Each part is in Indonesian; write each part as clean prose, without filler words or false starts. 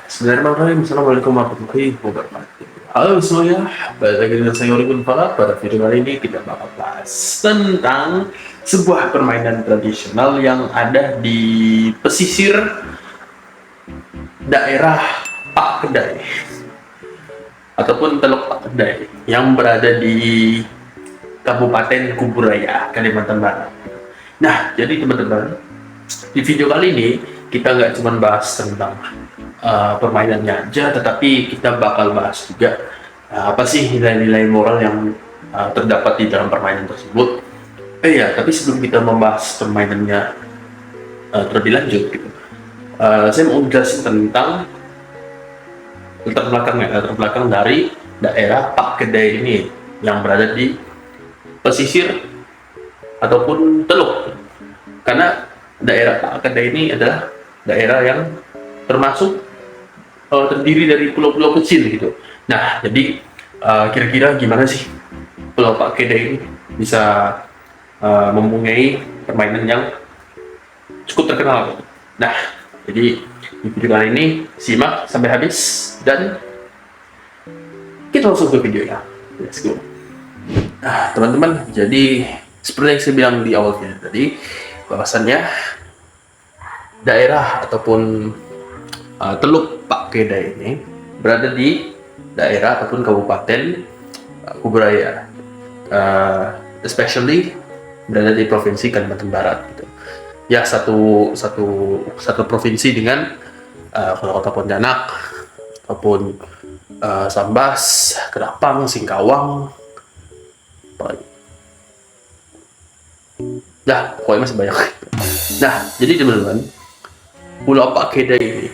Bismillahirrahmanirrahim. Assalamualaikum warahmatullahi wabarakatuh. Halo semuanya, balik lagi dengan saya Orikun Falak. Pada video kali ini kita bakal bahas tentang sebuah permainan tradisional yang ada di pesisir daerah Pak Kedai ataupun Teluk Pak Kedai yang berada di Kabupaten Kuburaya, Kalimantan Barat. Nah, jadi teman-teman, di video kali ini kita nggak cuma bahas tentang permainannya aja, tetapi kita bakal bahas juga apa sih nilai-nilai moral yang terdapat di dalam permainan tersebut. Ya, tapi sebelum kita membahas permainannya terlebih lanjut, gitu, saya mau jelasin tentang latar belakang dari daerah Pak Kedai ini yang berada di pesisir ataupun teluk. Karena daerah Pak Kedai ini adalah daerah yang termasuk terdiri dari pulau-pulau kecil gitu. Nah, jadi kira-kira gimana sih Pulau Pak Kedai ini bisa mempunyai permainan yang cukup terkenal gitu. Nah, jadi di video kali ini simak sampai habis dan kita langsung ke videonya. Let's go. Nah, teman-teman, jadi seperti yang saya bilang di awal video tadi, bahwasannya daerah ataupun Teluk Pak Kedai ini berada di daerah ataupun kabupaten Kuburaya, especially berada di provinsi Kalimantan Barat gitu. Ya, satu provinsi dengan kota Pontianak ataupun Sambas, Kedapang, Singkawang, nah pokoknya masih banyak. Nah, jadi teman-teman, Pulau Pak Kedai ini,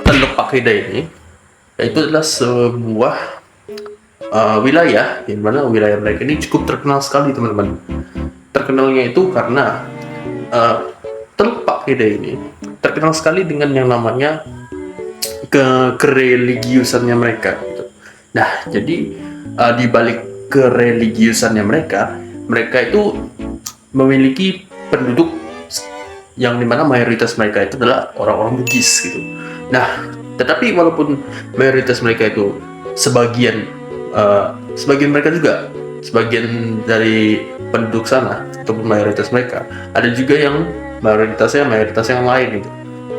Teluk Pak Kedai ini, itu adalah sebuah wilayah, di mana wilayah mereka ini cukup terkenal sekali, teman-teman. Terkenalnya itu karena Teluk Pak Kedai ini terkenal sekali dengan yang namanya kereligiusannya mereka. Gitu. Nah, jadi di balik kereligiusannya mereka itu memiliki penduduk yang dimana mayoritas mereka itu adalah orang-orang Bugis gitu. Nah, tetapi walaupun mayoritas mereka itu sebagian mereka juga sebagian dari penduduk sana ataupun mayoritas mereka, ada juga yang mayoritas yang lain gitu,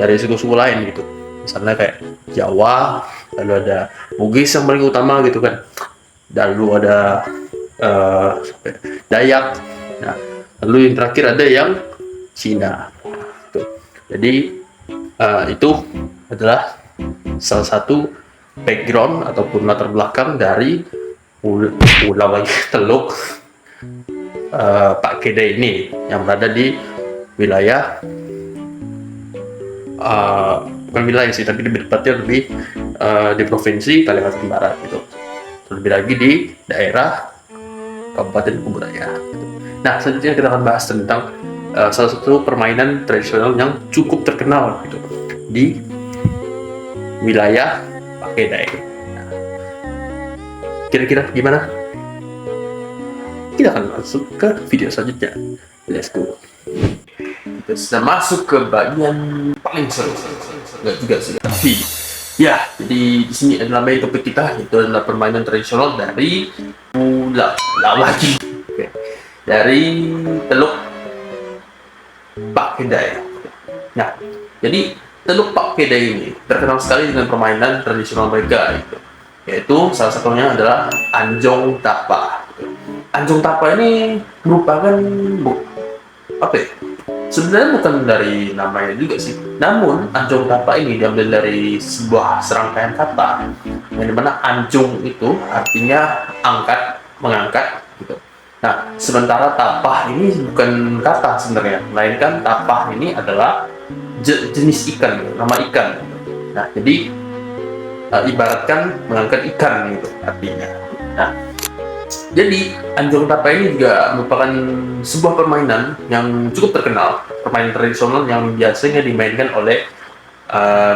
dari suku-suku lain gitu. Misalnya kayak Jawa, lalu ada Bugis yang paling utama gitu kan, lalu ada Dayak. Nah, lalu yang terakhir ada yang Cina. Jadi itu adalah salah satu background ataupun latar belakang dari pulau Teluk Pak Kedai ini yang berada di wilayah bukan wilayah sih, tapi lebih tepatnya di provinsi Kalimantan Barat gitu. Terlebih lagi di daerah Kabupaten Kuburaya. Gitu. Nah, selanjutnya kita akan bahas tentang salah satu permainan tradisional yang cukup terkenal gitu di wilayah Pak Kedai. Nah, kira-kira gimana? Kita akan masuk ke video selanjutnya. Let's go. Kita sudah masuk ke bagian paling seru. Enggak juga sih, tapi ya, jadi di sini adalah main topik kita, itu adalah permainan tradisional dari dari Teluk Pak Kedai. Nah, jadi Teluk Pak Kedai ini terkenal sekali dengan permainan tradisional mereka, yaitu salah satunya adalah Anjong Tapa. Anjong Tapa ini merupakan sebenarnya bukan dari namanya juga sih. Namun Anjong Tapa ini diambil dari sebuah serangkaian kata yang dimana anjung itu artinya angkat, mengangkat gitu. Nah, sementara tapah ini bukan kata sebenarnya, melainkan tapah ini adalah jenis ikan, nama ikan. Nah, jadi ibaratkan mengangkat ikan gitu artinya. Nah, jadi Anjong Tapa ini juga merupakan sebuah permainan yang cukup terkenal, permainan tradisional yang biasanya dimainkan oleh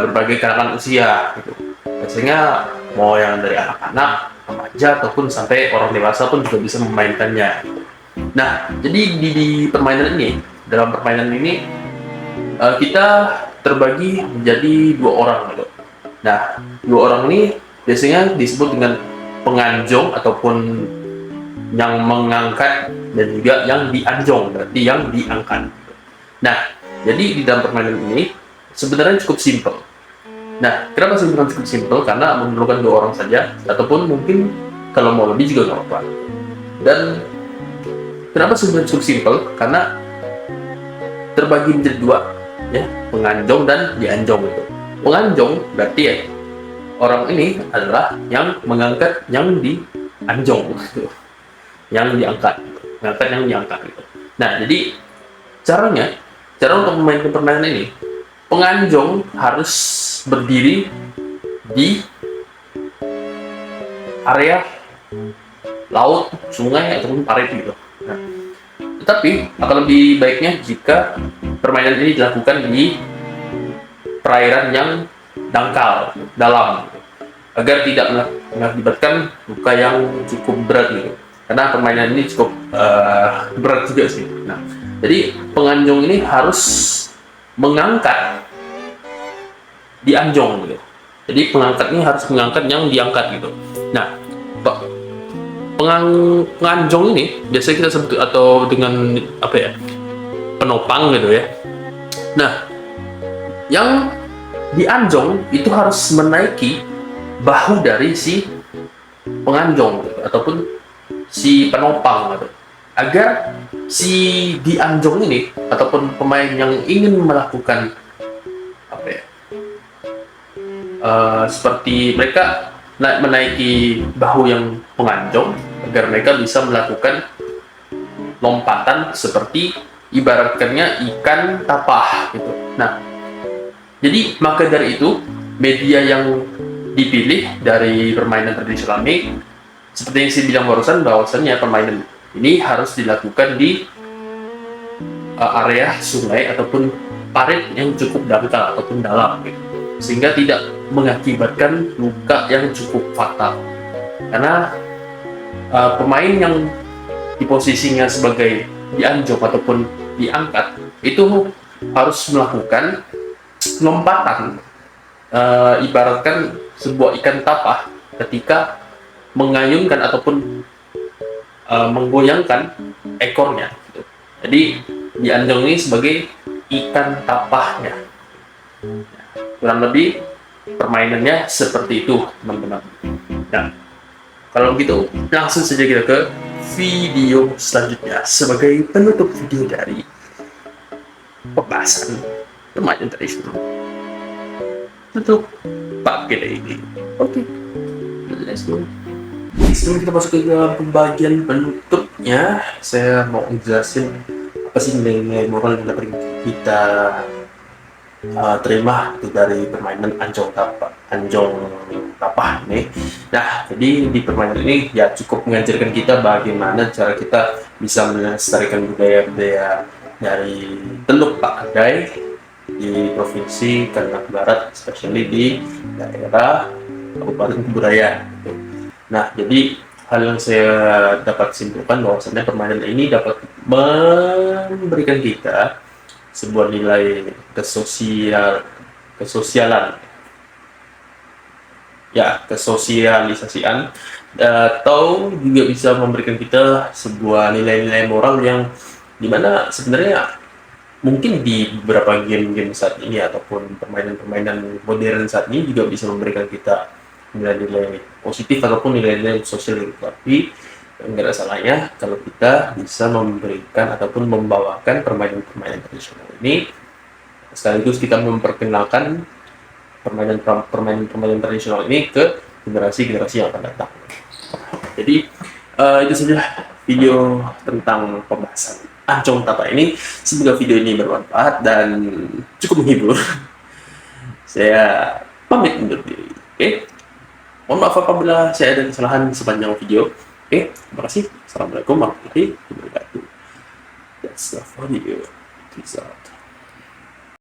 berbagai kalangan usia gitu. Biasanya mau yang dari anak-anak, remaja ataupun sampai orang dewasa pun juga bisa memainkannya. Nah, jadi di permainan ini, dalam permainan ini kita terbagi menjadi dua orang gitu. Nah, dua orang ini biasanya disebut dengan penganjong ataupun yang mengangkat, dan juga yang dianjong, berarti yang diangkat. Nah, jadi di dalam permainan ini sebenarnya cukup simpel. Nah, kenapa sebenarnya cukup simpel? Karena memerlukan dua orang saja, ataupun mungkin kalau mau lebih juga nggak apa-apa. Dan kenapa sebenarnya cukup simpel? Karena terbagi menjadi dua, ya, penganjong dan dianjong itu. Penganjong berarti ya orang ini adalah yang mengangkat yang dianjong, gitu. Yang diangkat, mengangkat yang diangkat gitu. Nah, jadi cara untuk memainkan permainan ini, penganjong harus berdiri di area laut, sungai, ataupun parit gitu. Nah, tetapi akan lebih baiknya jika permainan ini dilakukan di perairan yang dangkal, dalam, agar tidak mengakibatkan luka yang cukup berat gitu. Karena permainan ini cukup berat juga sih. Nah, jadi penganjong ini harus mengangkat dianjong gitu. Jadi pengangkat ini harus mengangkat yang diangkat gitu. Nah, penganjong ini biasanya kita sebut atau dengan apa ya, penopang gitu ya. Nah, yang dianjong itu harus menaiki bahu dari si penganjong gitu, ataupun si penopang gitu, agar si dianjong ini ataupun pemain yang ingin melakukan apa ya, seperti mereka menaiki bahu yang penganjong, agar mereka bisa melakukan lompatan seperti ibaratkannya ikan tapah gitu. Nah, jadi maka dari itu media yang dipilih dari permainan tradisional ini, seperti yang saya bilang barusan, bahwasannya permainan ini harus dilakukan di area sungai ataupun parit yang cukup dangkal ataupun dalam gitu, sehingga tidak mengakibatkan luka yang cukup fatal. Karena pemain yang di posisinya sebagai dianjong ataupun diangkat itu harus melakukan lompatan, ibaratkan sebuah ikan tapah ketika mengayunkan ataupun menggoyangkan ekornya gitu. Jadi dianjong ini sebagai ikan tapahnya. Kurang lebih permainannya seperti itu, teman-teman. Nah, kalau gitu langsung saja kita ke video selanjutnya sebagai penutup video dari pembahasan permainan tradisional untuk pakai ini. Oke, let's go. Sebelum kita masuk ke dalam pembagian penutupnya, saya mau ngejelasin apa sih nilai-nilai moral yang dapat kita terima itu dari permainan anjong tapah ini. Nah, jadi di permainan ini ya cukup mengajarkan kita bagaimana cara kita bisa melestarikan budaya-budaya dari Teluk Pakadai di Provinsi Kalimantan Barat, especially di daerah Kabupaten Kuburaya. Nah, jadi hal yang saya dapat simpulkan bahwasannya permainan ini dapat memberikan kita sebuah nilai kesosialisasian, atau juga bisa memberikan kita sebuah nilai-nilai moral yang dimana sebenarnya mungkin di beberapa game-game saat ini ataupun permainan-permainan modern saat ini juga bisa memberikan kita nilai-nilai positif ataupun nilai-nilai sosial. Tapi nggak ada salahnya kalau kita bisa memberikan ataupun membawakan permainan-permainan tradisional ini, sekaligus kita memperkenalkan permainan tradisional ini ke generasi-generasi yang akan datang. Jadi itu saja video tentang pembahasan anjong tapah ini. Semoga video ini bermanfaat dan cukup menghibur. Saya pamit undur diri. Oke? Mohon maaf apabila saya ada kesalahan sepanjang video. Oke, terima kasih. Assalamualaikum warahmatullahi wabarakatuh. That's the video. Peace out.